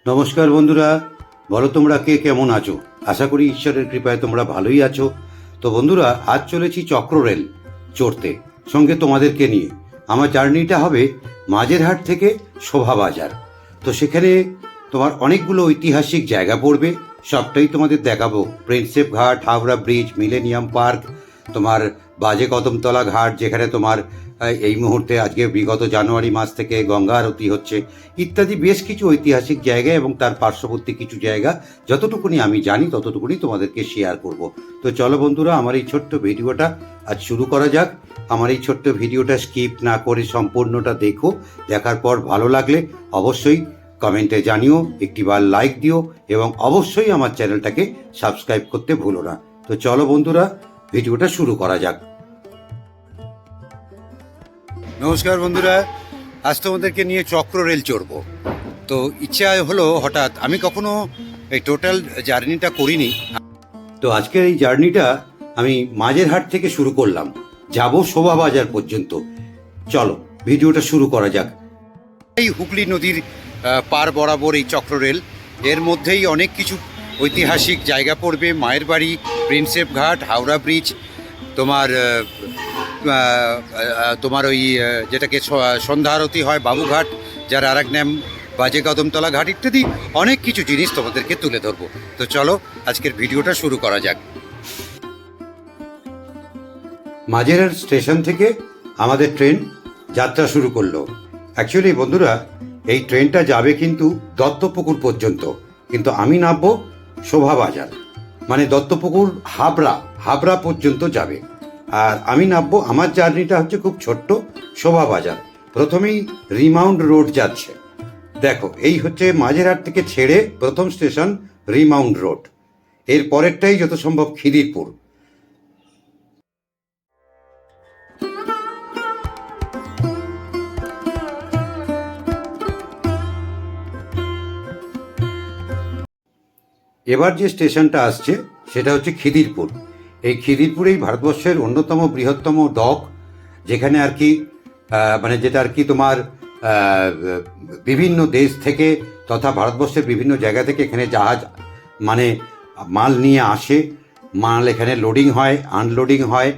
নমস্কার বন্ধুরা, বলো তোমরা কে কেমন আছো? আশা করি ঈশ্বরের কৃপায় তোমরা ভালোই আছো। তো বন্ধুরা, আজ চলেছি চক্র রেল চড়তে, সঙ্গে তোমাদেরকে নিয়ে। আমার জার্নিটা হবে মাঝেরহাট থেকে শোভাবাজার। তো সেখানে তোমার অনেকগুলো ঐতিহাসিক জায়গা পড়বে, সবটাই তোমাদের দেখাবো। প্রিন্সেপ ঘাট, হাওড়া ব্রিজ, মিলেনিয়াম পার্ক, তোমার বাজে কদমতলা ঘাট, যেখানে তোমার এই মুহূর্তে আজকে বিগত জানুয়ারি মাস থেকে গঙ্গা আরতি হচ্ছে, ইত্যাদি বেশ কিছু ঐতিহাসিক জায়গা এবং তার পার্শ্ববর্তী কিছু জায়গা যতটুকুনি আমি জানি ততটুকুনি তোমাদেরকে শেয়ার করব। তো চলো বন্ধুরা, আমার এই ছোট্ট ভিডিওটা আজ শুরু করা যাক। আমার এই ছোট্ট ভিডিওটা স্কিপ না করে সম্পূর্ণটা দেখো। দেখার পর ভালো লাগলে অবশ্যই কমেন্টে জানিও, একটিবার লাইক দিও এবং অবশ্যই আমার চ্যানেলটাকে সাবস্ক্রাইব করতে ভুলো না। তো চলো বন্ধুরা, ভিডিওটা শুরু করা যাক। নমস্কার বন্ধুরা, আজ তোমাদেরকে নিয়ে চক্র রেল চড়বো। তো ইচ্ছা হলো হঠাৎ, আমি কখনো এই টোটাল জার্নিটা করিনি। তো আজকের এই জার্নিটা আমি মাঝেরহাট থেকে শুরু করলাম, যাব শোভাবাজার পর্যন্ত। চলো ভিডিওটা শুরু করা যাক। এই হুগলি নদীর পার বরাবর এই চক্র রেল, এর মধ্যেই অনেক কিছু ঐতিহাসিক জায়গা পড়বে। মায়ের বাড়ি, প্রিন্সেপ ঘাট, হাওড়া ব্রিজ, তোমার তোমার ওই যেটাকে সন্ধ্যা আরতি হয় বাবুঘাট, যার আর এক নাম বাজে কদমতলা ঘাট, ইত্যাদি অনেক কিছু জিনিস তোমাদেরকে তুলে ধরবো। তো চলো আজকের ভিডিওটা শুরু করা যাক। মাঝেরহাট স্টেশন থেকে আমাদের ট্রেন যাত্রা শুরু করলো। অ্যাকচুয়ালি বন্ধুরা, এই ট্রেনটা যাবে কিন্তু দত্তপুকুর পর্যন্ত, কিন্তু আমি নামবো শোভাবাজার, মানে দত্তপুকুর হাবড়া পর্যন্ত যাবে। আর আমি নামবো, আমার জার্নিটা হচ্ছে খুব ছোট্ট, শোভাবাজার। প্রথমেই রিমাউন্ড রোড যাচ্ছে, দেখো এই হচ্ছে মাঝেরহাট থেকে ছেড়ে প্রথম স্টেশন রিমাউন্ড রোড। এর পরেরটাই যত সম্ভব খিদিরপুর। এবার যে স্টেশনটা আসছে সেটা হচ্ছে খিদিরপুর। এই খিদিরপুরেই ভারতবর্ষের অন্যতম বৃহত্তম ডক, যেখানে আর কি মানে যেটা আর কি তোমার বিভিন্ন দেশ থেকে তথা ভারতবর্ষের বিভিন্ন জায়গা থেকে এখানে জাহাজ মানে মাল নিয়ে আসে। মাল এখানে লোডিং হয়, আনলোডিং হয়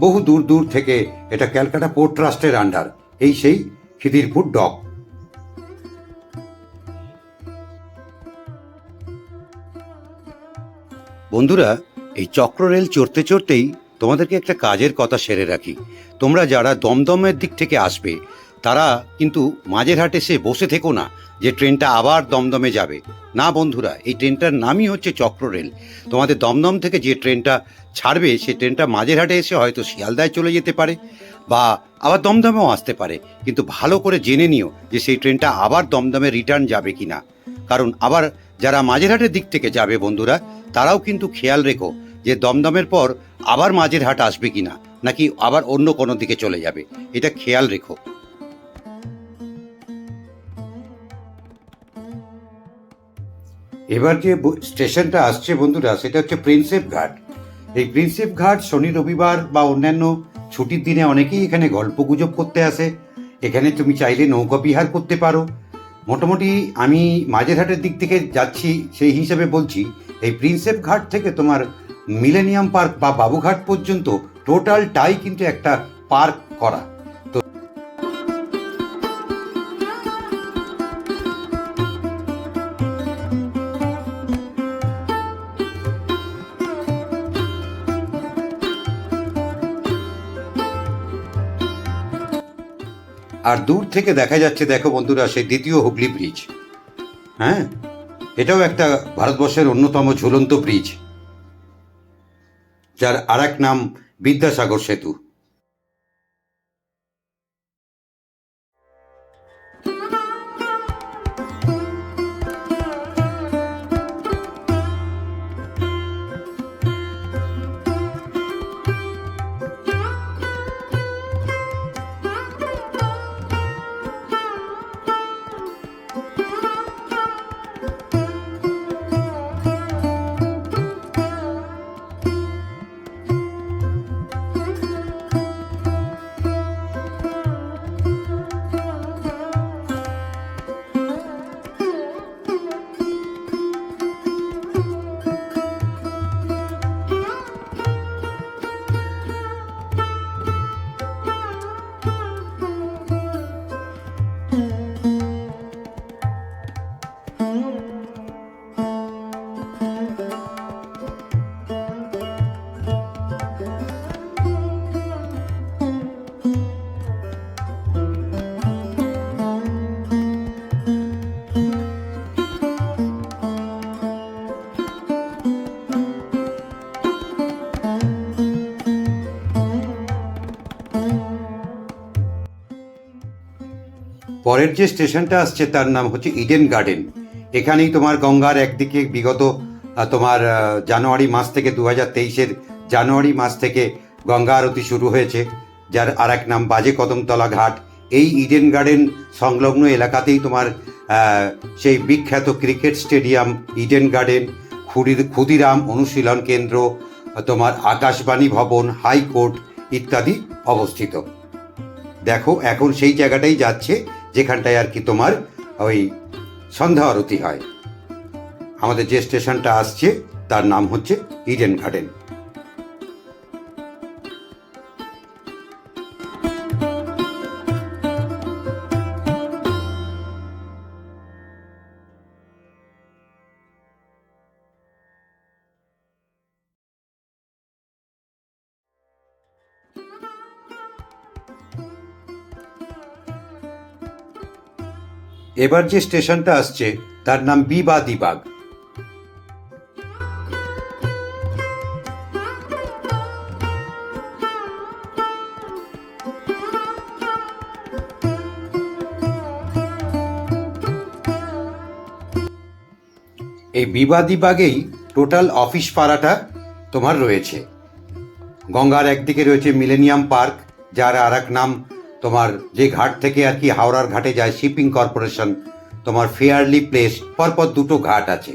বহু দূর দূর থেকে। এটা ক্যালকাটা পোর্ট ট্রাস্টের আন্ডার এই সেই খিদিরপুর ডক। বন্ধুরা, এই চক্র রেল চড়তে চড়তেই তোমাদেরকে একটা কাজের কথা সেরে রাখি। তোমরা যারা দমদমের দিক থেকে আসবে তারা কিন্তু মাঝেরহাট এসে বসে থেকো না যে ট্রেনটা আবার দমদমে যাবে। না বন্ধুরা, এই ট্রেনটার নামই হচ্ছে চক্র রেল। তোমাদের দমদম থেকে যে ট্রেনটা ছাড়বে সেই ট্রেনটা মাঝেরহাটে এসে হয়তো শিয়ালদায় চলে যেতে পারে বা আবার দমদমেও আসতে পারে, কিন্তু ভালো করে জেনে নিও যে সেই ট্রেনটা আবার দমদমে রিটার্ন যাবে কি না। কারণ আবার যারা মাঝেরহাটের দিক থেকে যাবে বন্ধুরা, তারাও কিন্তু খেয়াল রেখো যে দমদমের পর আবার মাঝেরহাট আসবে কিনা, নাকি আবার অন্য কোনো দিকে চলে যাবে, এটা খেয়াল রেখো। এবার যে স্টেশনটা আসছে বন্ধুরা, সেটা হচ্ছে প্রিন্সেপ ঘাট। এই প্রিন্সেপ ঘাট শনি রবিবার বা অন্যান্য ছুটির দিনে অনেকেই এখানে গল্প গুজব করতে আসে। এখানে তুমি চাইলে নৌকা বিহার করতে পারো। মোটামুটি আমি মাঝেরহাটের দিক থেকে যাচ্ছি সেই হিসাবে বলছি, এই প্রিন্সেপ ঘাট থেকে তোমার মিলেনিয়াম পার্ক বা বাবুঘাট পর্যন্ত টোটালটাই কিন্তু একটা পার্ক করা। তো আর দূর থেকে দেখা যাচ্ছে, দেখো বন্ধুরা, সেই দ্বিতীয় হুগলি ব্রিজ। হ্যাঁ, এটাও একটা ভারতবর্ষের অন্যতম ঝুলন্ত ব্রিজ, যার আর এক নাম বিদ্যাসাগর সেতু। পরের যে স্টেশনটা আসছে তার নাম হচ্ছে ইডেন গার্ডেন। এখানেই তোমার গঙ্গার একদিকে বিগত তোমার জানুয়ারি মাস থেকে 2023-এর জানুয়ারি মাস থেকে গঙ্গা আরতি শুরু হয়েছে, যার আর এক নাম বাজে কদমতলা ঘাট। এই ইডেন গার্ডেন সংলগ্ন এলাকাতেই তোমার সেই বিখ্যাত cricket stadium Eden garden, Khudiram অনুশীলন কেন্দ্র, তোমার আকাশবাণী ভবন, হাইকোর্ট ইত্যাদি অবস্থিত। দেখো এখন সেই জায়গাটাই যাচ্ছে যেখানটায় আর কি তোমার ওই সন্ধ্যা আরতি হয়। আমাদের যে স্টেশনটা আসছে তার নাম হচ্ছে ইডেন গার্ডেন। এবার যে স্টেশনটা আসছে তার নাম বিবাদীবাগ। এই বিবাদীবাগেই টোটাল অফিস পাড়াটা তোমার রয়েছে। গঙ্গার একদিকে রয়েছে মিলেনিয়াম পার্ক, যার আর এক নাম তোমার যে ঘাট থেকে আর কি হাওড়ার ঘাটে যায় শিপিং কর্পোরেশন, তোমার ফেয়ারলি প্লেস, পরপর দুটো ঘাট আছে।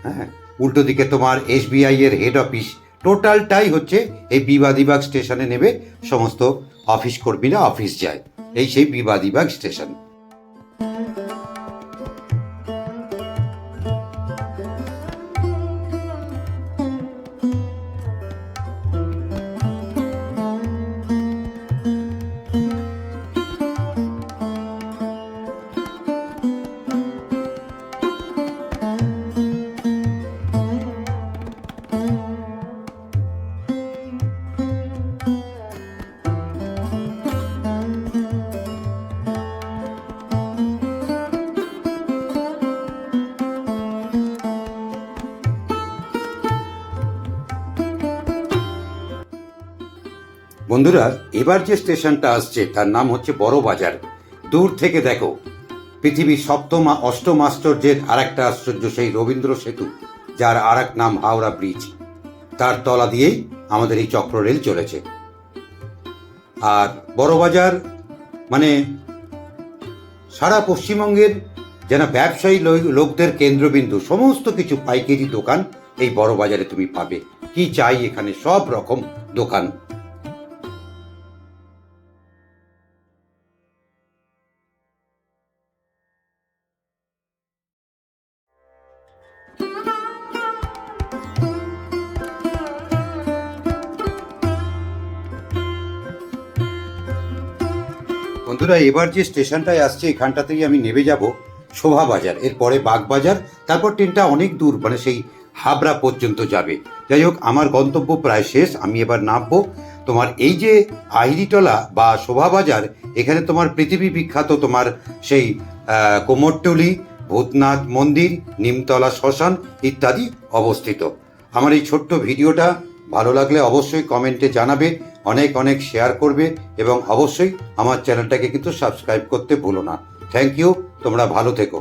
হ্যাঁ, উল্টো দিকে তোমার SBI এর হেড অফিস। টোটালটাই হচ্ছে এই বিবাদীবাগ স্টেশনে নেবে সমস্ত অফিস কর্মীরা অফিস যায়। এই সেই বিবাদীবাগ স্টেশন। বন্ধুরা, এবার যে স্টেশনটা আসছে তার নাম হচ্ছে বড় বাজার। দূর থেকে দেখো পৃথিবীর অষ্টম আশ্চর্যের আর একটা আশ্চর্য সেই রবীন্দ্র সেতু, যার আর এক নাম হাওড়া ব্রিজ, তার তলা দিয়েই আমাদের এই চক্র রেল চলেছে। আর বড় বাজার মানে সারা পশ্চিমবঙ্গের যেন ব্যবসায়ী লোকদের কেন্দ্রবিন্দু। সমস্ত কিছু পাইকারি দোকান এই বড় বাজারে তুমি পাবে। কি চাই এখানে সব রকম দোকান। বন্ধুরা, এবার যে স্টেশনটায় আসছে এখানটাতেই আমি নেমে যাব শোভাবাজার, এরপরে বাগবাজার, তারপর ট্রেনটা অনেক দূর মানে সেই হাবড়া পর্যন্ত যাবে। যাই হোক, আমার গন্তব্য প্রায় শেষ। আমি এবার নামবো তোমার এই যে আহিরিটলা বা শোভাবাজার। এখানে তোমার পৃথিবী বিখ্যাত তোমার সেই কোমরটুলি, ভূতনাথ মন্দির, নিমতলা শ্মশান ইত্যাদি অবস্থিত। আমার এই ছোট্ট ভিডিওটা ভালো লাগলে অবশ্যই কমেন্টে জানাবে, অনেক অনেক শেয়ার করবে এবং অবশ্যই আমার চ্যানেলটাকে কিন্তু সাবস্ক্রাইব করতে ভুলো না। থ্যাংক ইউ, তোমরা ভালো থেকো।